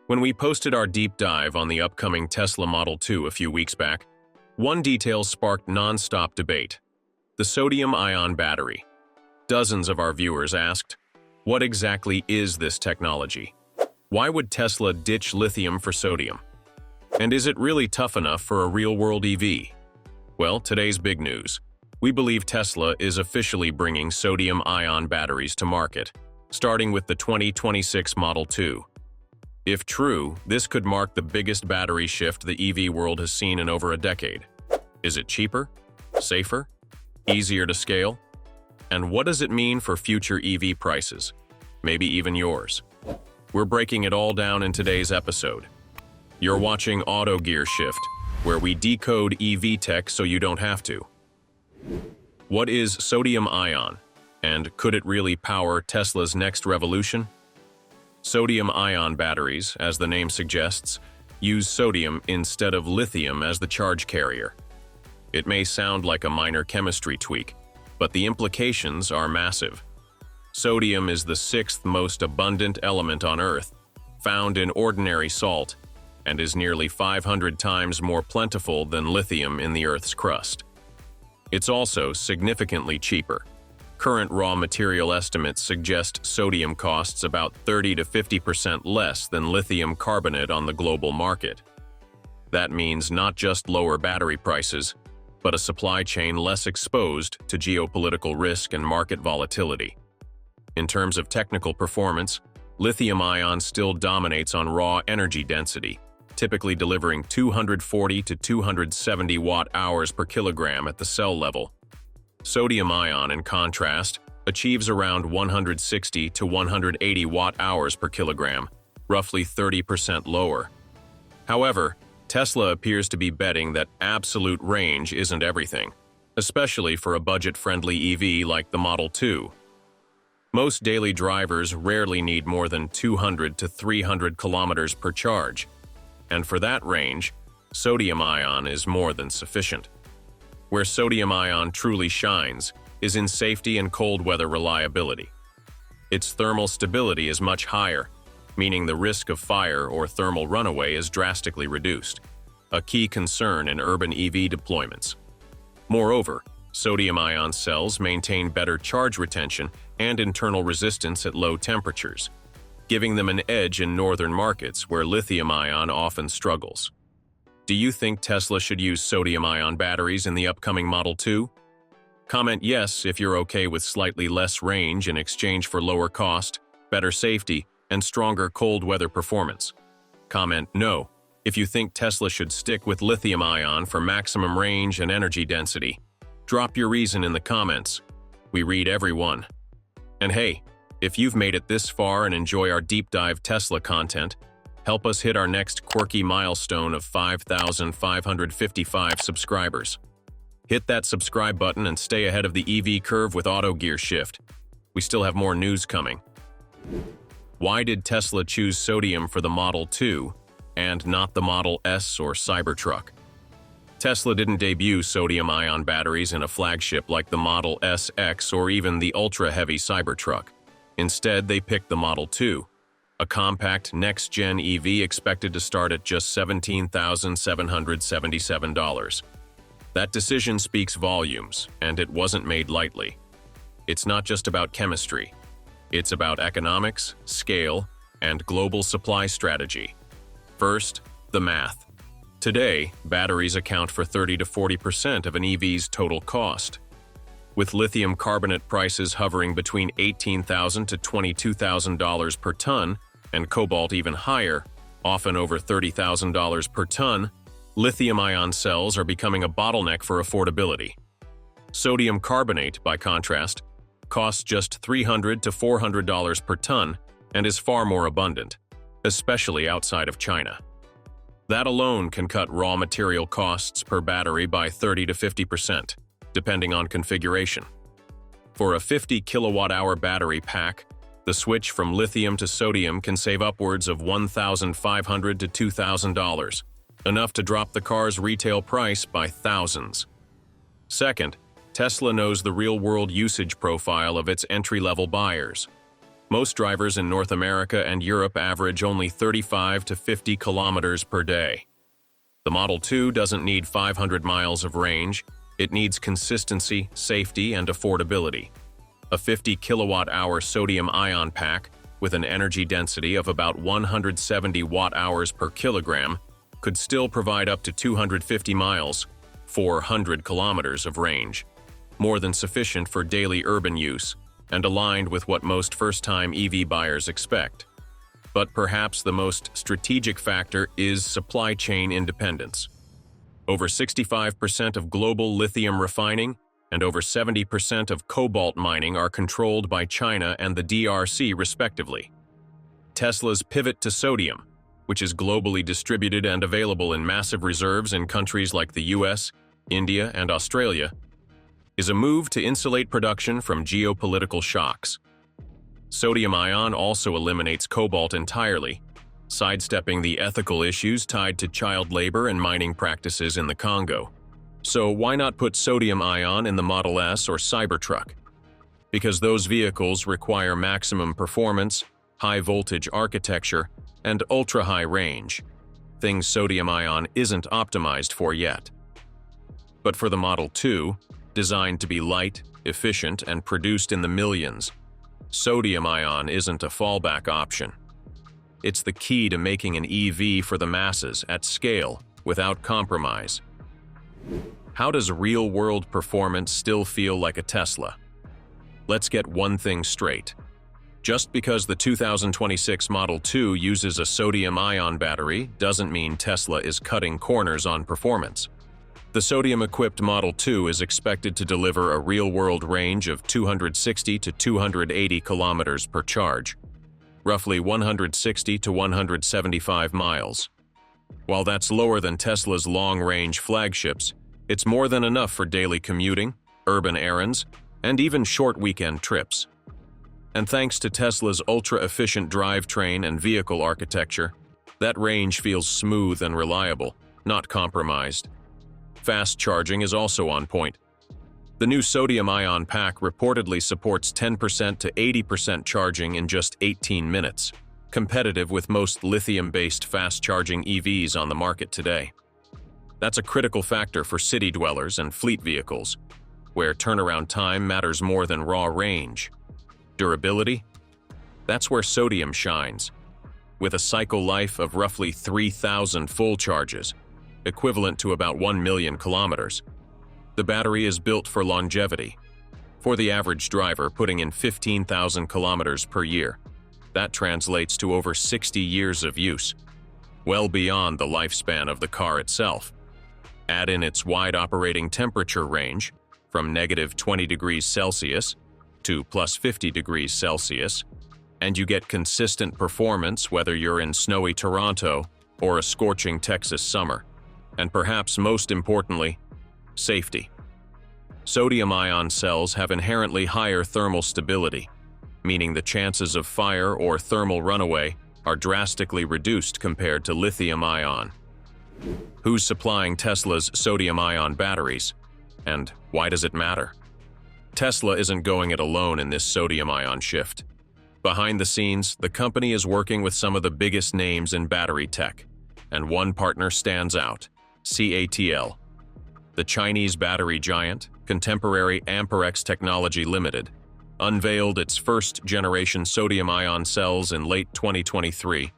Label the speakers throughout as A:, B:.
A: When we posted our deep dive on the upcoming Tesla Model 2 a few weeks back, one detail sparked nonstop debate: the sodium-ion battery. Dozens of our viewers asked, what exactly is this technology? Why would Tesla ditch lithium for sodium? And is it really tough enough for a real-world EV? Well, today's big news. We believe Tesla is officially bringing sodium-ion batteries to market, starting with the 2026 Model 2. If true, this could mark the biggest battery shift the EV world has seen in over a decade. Is it cheaper? Safer? Easier to scale? And what does it mean for future EV prices? Maybe even yours. We're breaking it all down in today's episode. You're watching AutoGearshift, where we decode EV tech so you don't have to. What is sodium-ion, and could it really power Tesla's next revolution? Sodium-ion batteries, as the name suggests, use sodium instead of lithium as the charge carrier. It may sound like a minor chemistry tweak, but the implications are massive. Sodium is the sixth most abundant element on Earth, found in ordinary salt, and is nearly 500 times more plentiful than lithium in the Earth's crust. It's also significantly cheaper. Current raw material estimates suggest sodium costs about 30 to 50% less than lithium carbonate on the global market. That means not just lower battery prices, but a supply chain less exposed to geopolitical risk and market volatility. In terms of technical performance, lithium-ion still dominates on raw energy density, typically delivering 240 to 270 watt-hours per kilogram at the cell level. Sodium-ion, in contrast, achieves around 160 to 180 watt-hours per kilogram, roughly 30% lower. However, Tesla appears to be betting that absolute range isn't everything, especially for a budget-friendly EV like the Model 2. Most daily drivers rarely need more than 200 to 300 kilometers per charge, and for that range, sodium-ion is more than sufficient. Where sodium-ion truly shines is in safety and cold weather reliability. Its thermal stability is much higher, meaning the risk of fire or thermal runaway is drastically reduced, a key concern in urban EV deployments. Moreover, sodium-ion cells maintain better charge retention and internal resistance at low temperatures, giving them an edge in northern markets where lithium-ion often struggles. Do you think Tesla should use sodium-ion batteries in the upcoming Model 2? Comment yes if you're okay with slightly less range in exchange for lower cost, better safety, and stronger cold weather performance. Comment no if you think Tesla should stick with lithium-ion for maximum range and energy density. Drop your reason in the comments. We read every one. And hey, if you've made it this far and enjoy our deep dive Tesla content, help us hit our next quirky milestone of 5,555 subscribers. Hit that subscribe button and stay ahead of the EV curve with AutoGearshift. We still have more news coming. Why did Tesla choose sodium for the Model 2 and not the Model S or Cybertruck? Tesla didn't debut sodium-ion batteries in a flagship like the Model S X or even the ultra-heavy Cybertruck. Instead, they picked the Model 2, a compact next-gen EV expected to start at just $17,777. That decision speaks volumes, and it wasn't made lightly. It's not just about chemistry. It's about economics, scale, and global supply strategy. First, the math. Today, batteries account for 30 to 40% of an EV's total cost. With lithium carbonate prices hovering between $18,000 to $22,000 per ton, and cobalt even higher, often over $30,000 per ton, lithium-ion cells are becoming a bottleneck for affordability. Sodium carbonate, by contrast, costs just $300 to $400 per ton and is far more abundant, especially outside of China. That alone can cut raw material costs per battery by 30 to 50%, depending on configuration. For a 50 kilowatt-hour battery pack, the switch from lithium to sodium can save upwards of $1,500 to $2,000, enough to drop the car's retail price by thousands. Second, Tesla knows the real-world usage profile of its entry-level buyers. Most drivers in North America and Europe average only 35 to 50 kilometers per day. The Model 2 doesn't need 500 miles of range. It needs consistency, safety, and affordability. A 50 kilowatt-hour sodium-ion pack with an energy density of about 170 watt-hours per kilogram could still provide up to 250 miles, 400 kilometers of range, more than sufficient for daily urban use and aligned with what most first-time EV buyers expect. But perhaps the most strategic factor is supply chain independence. Over 65% of global lithium refining and over 70% of cobalt mining are controlled by China and the DRC respectively. Tesla's pivot to sodium, which is globally distributed and available in massive reserves in countries like the US, India, and Australia, is a move to insulate production from geopolitical shocks. Sodium-ion also eliminates cobalt entirely, sidestepping the ethical issues tied to child labor and mining practices in the Congo. So why not put sodium-ion in the Model S or Cybertruck? Because those vehicles require maximum performance, high-voltage architecture, and ultra-high range, things sodium-ion isn't optimized for yet. But for the Model 2, designed to be light, efficient, and produced in the millions, sodium-ion isn't a fallback option. It's the key to making an EV for the masses at scale without compromise. How does real-world performance still feel like a Tesla? Let's get one thing straight. Just because the 2026 Model 2 uses a sodium-ion battery doesn't mean Tesla is cutting corners on performance. The sodium-equipped Model 2 is expected to deliver a real-world range of 260 to 280 kilometers per charge, roughly 160 to 175 miles. While that's lower than Tesla's long-range flagships, it's more than enough for daily commuting, urban errands, and even short weekend trips. And thanks to Tesla's ultra-efficient drivetrain and vehicle architecture, that range feels smooth and reliable, not compromised. Fast charging is also on point. The new sodium-ion pack reportedly supports 10% to 80% charging in just 18 minutes, competitive with most lithium-based fast-charging EVs on the market today. That's a critical factor for city dwellers and fleet vehicles, where turnaround time matters more than raw range. Durability? That's where sodium shines. With a cycle life of roughly 3,000 full charges, equivalent to about 1 million kilometers, the battery is built for longevity. For the average driver putting in 15,000 kilometers per year, that translates to over 60 years of use, well beyond the lifespan of the car itself. Add in its wide operating temperature range, from negative 20 degrees Celsius to plus 50 degrees Celsius, and you get consistent performance whether you're in snowy Toronto or a scorching Texas summer. And perhaps most importantly, safety. Sodium-ion cells have inherently higher thermal stability, meaning the chances of fire or thermal runaway are drastically reduced compared to lithium-ion. Who's supplying Tesla's sodium-ion batteries? And why does it matter? Tesla isn't going it alone in this sodium-ion shift. Behind the scenes, the company is working with some of the biggest names in battery tech, and one partner stands out: CATL. The Chinese battery giant, Contemporary Amperex Technology Limited, unveiled its first-generation sodium-ion cells in late 2023,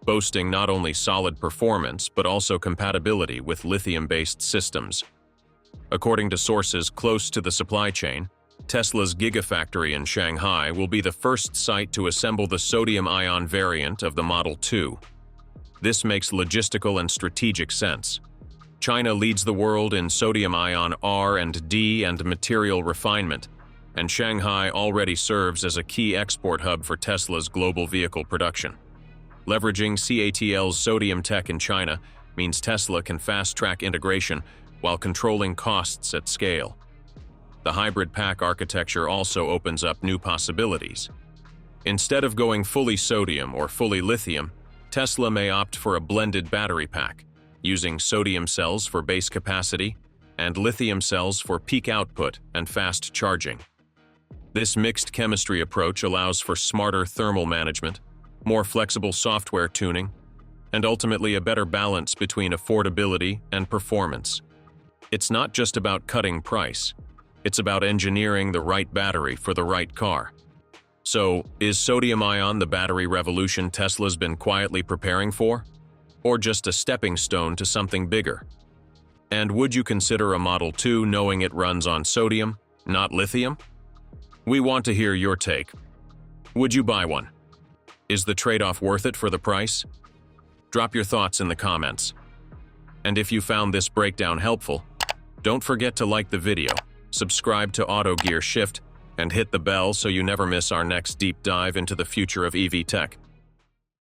A: boasting not only solid performance but also compatibility with lithium-based systems. According to sources close to the supply chain, Tesla's Gigafactory in Shanghai will be the first site to assemble the sodium-ion variant of the Model 2. This makes logistical and strategic sense. China leads the world in sodium-ion R&D and material refinement, and Shanghai already serves as a key export hub for Tesla's global vehicle production. Leveraging CATL's sodium tech in China means Tesla can fast-track integration while controlling costs at scale. The hybrid pack architecture also opens up new possibilities. Instead of going fully sodium or fully lithium, Tesla may opt for a blended battery pack, using sodium cells for base capacity and lithium cells for peak output and fast charging. This mixed chemistry approach allows for smarter thermal management, more flexible software tuning, and ultimately a better balance between affordability and performance. It's not just about cutting price, it's about engineering the right battery for the right car. So, is sodium-ion the battery revolution Tesla's been quietly preparing for? Or just a stepping stone to something bigger? And would you consider a Model 2 knowing it runs on sodium, not lithium? We want to hear your take. Would you buy one? Is the trade-off worth it for the price? Drop your thoughts in the comments. And if you found this breakdown helpful, don't forget to like the video, subscribe to AutoGearShift, and hit the bell so you never miss our next deep dive into the future of EV tech.